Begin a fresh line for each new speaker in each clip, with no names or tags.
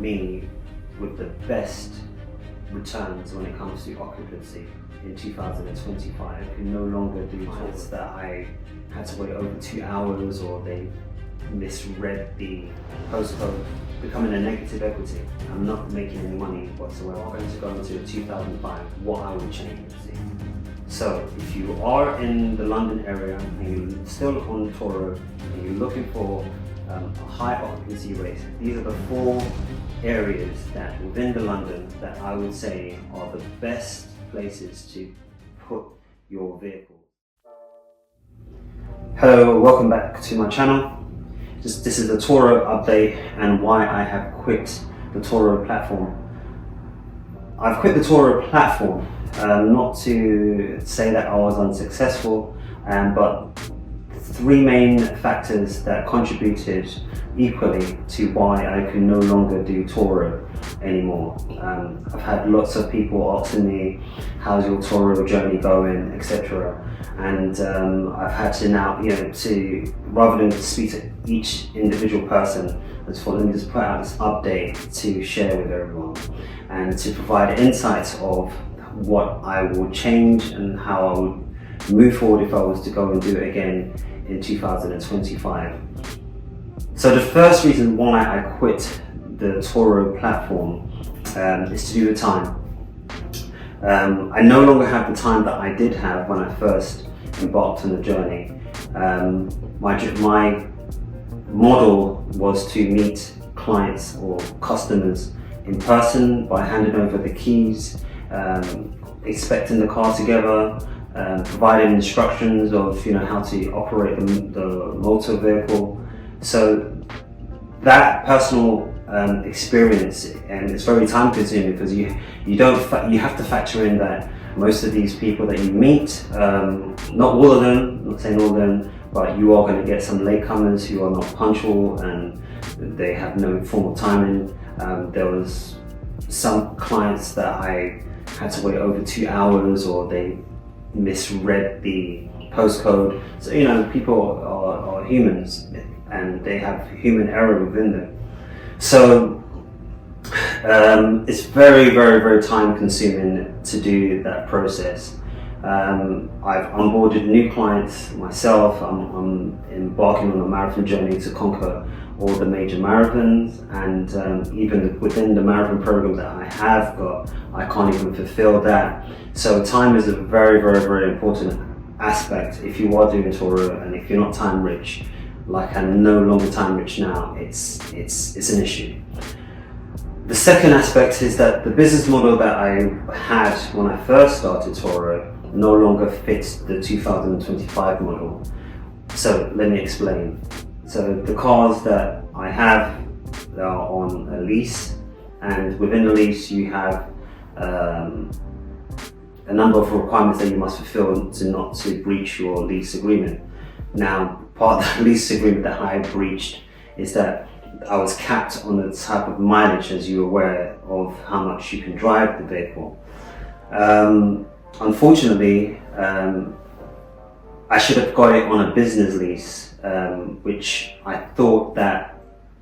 me with the best returns when it comes to occupancy in 2025, who no longer do tours that I had to wait over 2 hours or they misread the postcode, becoming a negative equity. I'm not making any money whatsoever. I'm going to go into 2005, what I would change. So if you are in the London area and you're still on Turo and you're looking for a high occupancy rate, these are the 4 areas that within the London that I would say are the best places to put your vehicle. Hello, welcome back to my channel. This is the Turo update and why I have quit the Turo platform. I've quit the Turo platform not to say that I was unsuccessful, but 3 main factors that contributed equally to why I can no longer do Turo anymore. I've had lots of people asking me, how's your Turo journey going, etc. And I've had to now, rather than speak to each individual person, I just thought, let me just put out this update to share with everyone and to provide insights of what I will change and how I would move forward if I was to go and do it again in 2025. So the first reason why I quit the Turo platform is to do with time. I no longer have the time that I did have when I first embarked on the journey. My model was to meet clients or customers in person by handing over the keys, inspecting the car together, providing instructions of how to operate the motor vehicle. So that personal experience, and it's very time consuming because you have to factor in that most of these people that you meet, not all of them, not saying all of them, but you are going to get some latecomers who are not punctual and they have no formal timing. There was some clients that I had to wait over 2 hours or they misread the postcode. So people are humans and they have human error within them. So it's very, very, very time consuming to do that process. I've onboarded new clients myself. I'm embarking on a marathon journey to conquer all the major marathons, and even within the marathon program that I have got, I can't even fulfill that. So time is a very, very, very important aspect if you are doing Turo, and if you're not time rich, like I'm no longer time rich now, it's an issue. The second aspect is that the business model that I had when I first started Turo no longer fits the 2025 model. So let me explain. So the cars that I have are on a lease, and within the lease you have a number of requirements that you must fulfill not to breach your lease agreement. Now, part of the lease agreement that I breached is that I was capped on the type of mileage, as you're aware of how much you can drive the vehicle. Unfortunately, I should have got it on a business lease, which I thought that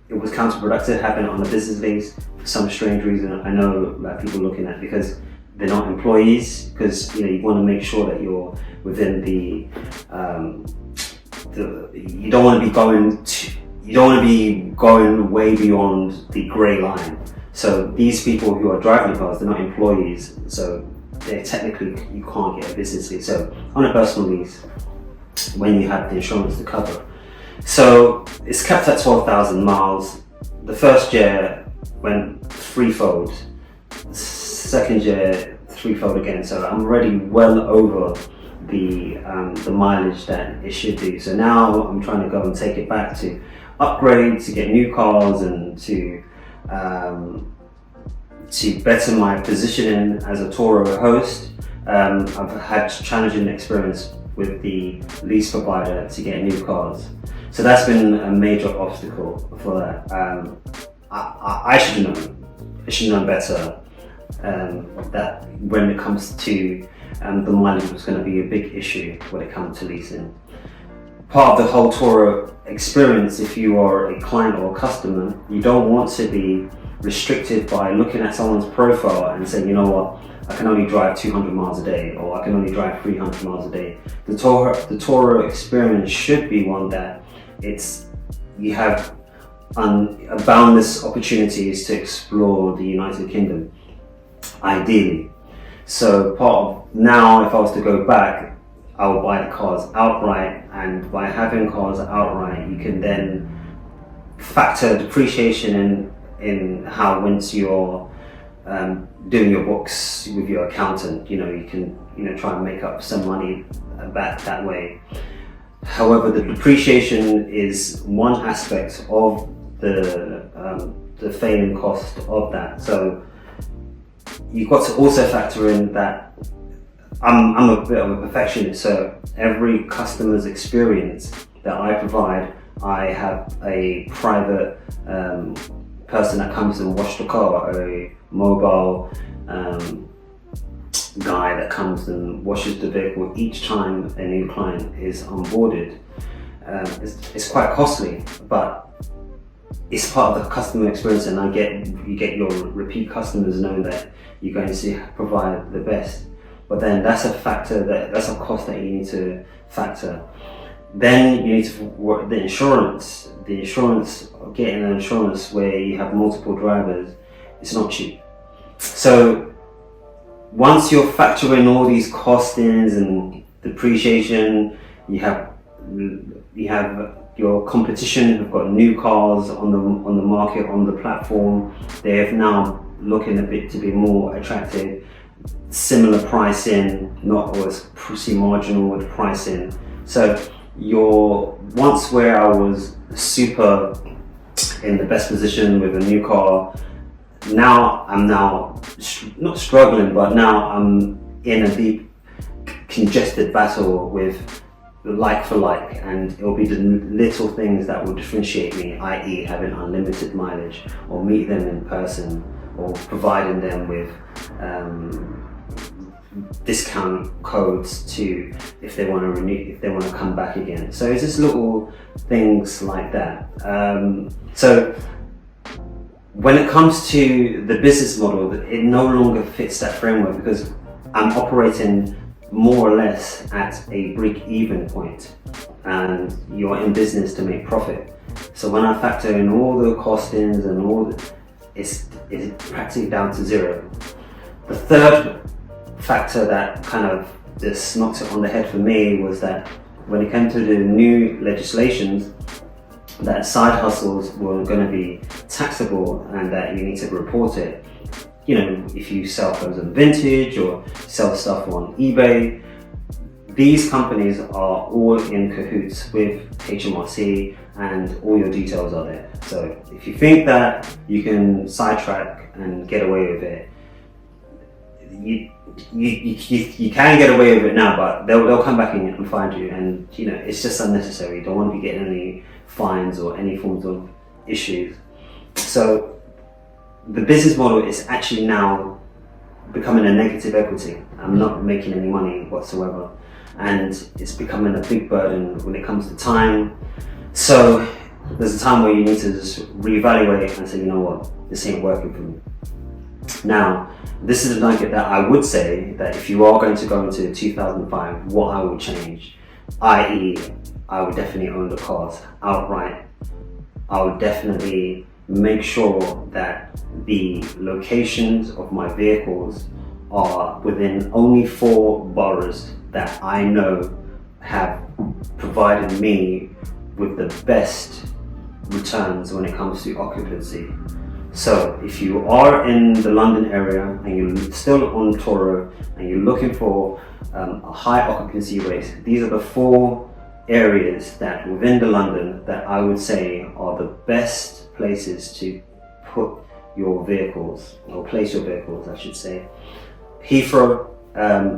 it was counterproductive having it on a business lease for some strange reason. I know that people looking at, because they're not employees, because you want to make sure that you're within the you don't want to be going way beyond the grey line. So these people who are driving the cars, they're not employees, so they're technically, you can't get a business lease. So on a personal lease, when you have the insurance to cover. So it's capped at 12,000 miles. The first year went threefold, second year threefold again. So I'm already well over the mileage that it should do. So now I'm trying to go and take it back to upgrade, to get new cars, and to better my positioning as a Turo host. I've had challenging experience with the lease provider to get new cars. So that's been a major obstacle for that. I should have known better that when it comes to the mileage was going to be a big issue when it comes to leasing. part of the whole Turo experience, if you are a client or a customer, you don't want to be restricted by looking at someone's profile and saying, you know what, I can only drive 200 miles a day, or I can only drive 300 miles a day. The Turo experience should be one that you have boundless opportunities to explore the United Kingdom, ideally. So now, if I was to go back, I would buy the cars outright, and by having cars outright, you can then factor depreciation in how, once you're doing your books with your accountant, you can try and make up some money back that way. However, the depreciation is one aspect of the failing cost of that. So you've got to also factor in that I'm a bit of a perfectionist, so every customer's experience that I provide, I have a private person that comes and wash the car, a mobile guy that comes and washes the vehicle each time a new client is onboarded. It's quite costly, but it's part of the customer experience, and you get your repeat customers knowing that you're going to provide the best. But then that's a cost that you need to factor. Then you need to work the insurance. Getting an insurance where you have multiple drivers, it's not cheap. So once you're factoring all these costings and depreciation, you have your competition who've got new cars on the market, on the platform. They're now looking a bit to be more attractive, similar pricing, not always pretty marginal with pricing. So once where I was super in the best position with a new car, now I'm not struggling, but now I'm in a deep congested battle with like for like, and it'll be the little things that will differentiate me, i.e. having unlimited mileage, or meet them in person, or providing them with discount codes to if they want to renew, if they want to come back again. So it's just little things like that. So when it comes to the business model, it no longer fits that framework, because I'm operating more or less at a break-even point, and you're in business to make profit. So when I factor in all the costings and it's practically down to zero. The third factor that kind of just knocks it on the head for me was that when it came to the new legislations, that side hustles were going to be taxable and that you need to report it. If you sell clothes on Vintage or sell stuff on eBay, these companies are all in cahoots with HMRC, and all your details are there. So if you think that you can sidetrack and get away with it, you can get away with it now, but they'll come back and find you, and it's just unnecessary. You don't want to be getting any fines or any forms of issues. So the business model is actually now becoming a negative equity. I'm not making any money whatsoever, and it's becoming a big burden when it comes to time. So there's a time where you need to just reevaluate and say, you know what, this ain't working for me. Now, this is a nugget that I would say that if you are going to go into 2005, what I would change, i.e. I would definitely own the cars outright. I would definitely make sure that the locations of my vehicles are within only 4 boroughs that I know have provided me with the best returns when it comes to occupancy. So if you are in the London area and you're still on Turo and you're looking for a high occupancy rate, these are the 4 areas that within the London that I would say are the best places to put your vehicles, or place your vehicles I should say. Heathrow,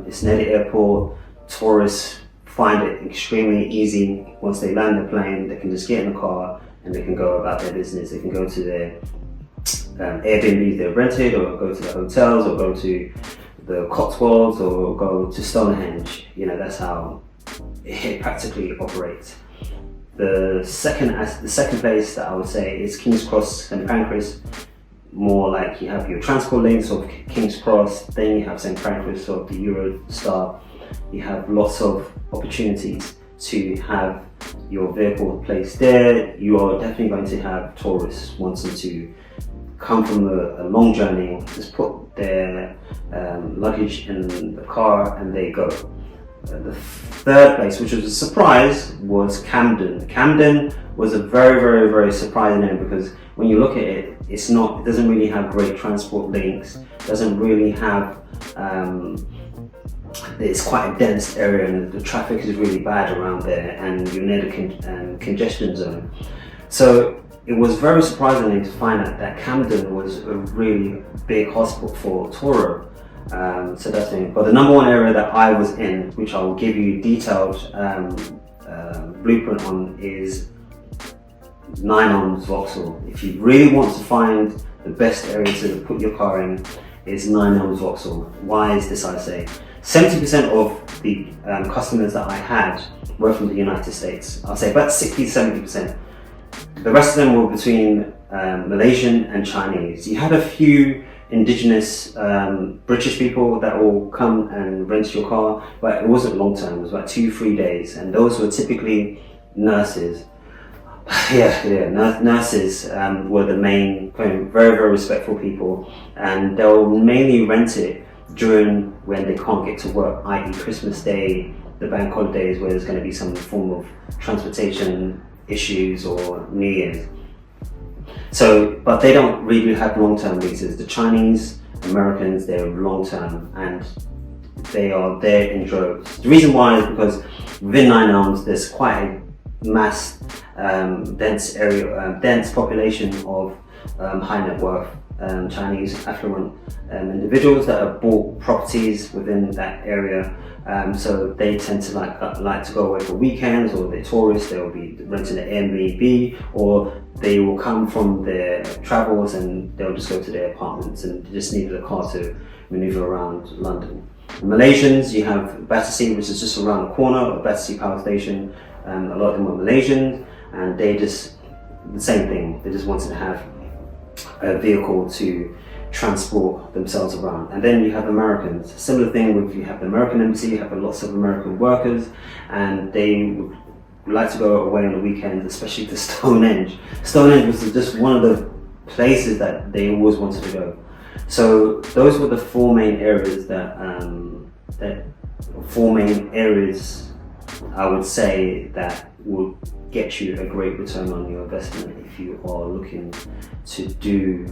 it's near the airport. Tourists find it extremely easy. Once they land the plane, they can just get in the car and they can go about their business. They can go to their Airbnb they've rented, or go to the hotels, or go to the Cotswolds, or go to Stonehenge. That's how it practically operates. The second place that I would say is King's Cross and Pancras. More like you have your transport links of King's Cross, then you have St. Pancras of the Eurostar. You have lots of opportunities to have your vehicle placed there. You are definitely going to have tourists wanting to come from a long journey, just put their luggage in the car and they go. The third place, which was a surprise, was Camden. Camden was a very surprising name because when you look at it, it doesn't really have great transport links, doesn't really have, it's quite a dense area and the traffic is really bad around there and you're near the congestion zone. So it was very surprising to find out that Camden was a really big hotspot for Turo. So that's the thing. But the number one area that I was in, which I will give you detailed blueprint on, is 9 Elms Vauxhall. If you really want to find the best area to put your car in, is 9 Elms Vauxhall. Why is this, I say? 70% of the customers that I had were from the United States. I'll say about 60-70%. The rest of them were between Malaysian and Chinese. You had a few indigenous British people that will come and rent your car, but it wasn't long term. It was about 2-3 days, and those were typically nurses. Nurses were the main, very respectful people, and they'll mainly rent it during when they can't get to work, i.e. Christmas Day, the bank holidays where there's going to be some form of transportation issues or New Year's. So, but they don't really have long-term leases. The Chinese, Americans, they're long-term and they are there in droves. The reason why is because within 9 Elms, there's quite a mass, dense area, dense population of high net worth Chinese affluent individuals that have bought properties within that area. So they tend to like to go away for weekends, or they're tourists, they'll be renting an Airbnb, or they will come from their travels and they'll just go to their apartments and just need a car to maneuver around London. The Malaysians, you have Battersea, which is just around the corner of Battersea Power Station. A lot of them are Malaysian, and they just, the same thing, they just wanted to have a vehicle to transport themselves around. And then you have Americans, similar thing with, you have the American embassy, you have lots of American workers, and they would like to go away on the weekends, especially to Stonehenge. Stonehenge was just one of the places that they always wanted to go. So those were the 4 main areas I would say that would get you a great return on your investment if you are looking to do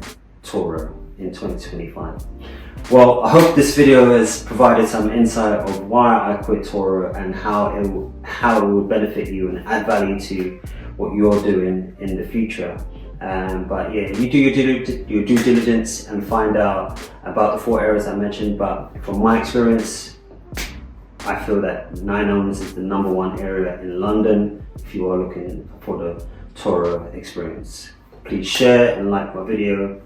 Turo in 2025. Well, I hope this video has provided some insight of why I quit Turo and how it will benefit you and add value to what you're doing in the future. But yeah, you do your due diligence and find out about the 4 areas I mentioned. But from my experience, I feel that 9 Elms is the number 1 area in London if you are looking for the Turo experience. Please share and like my video.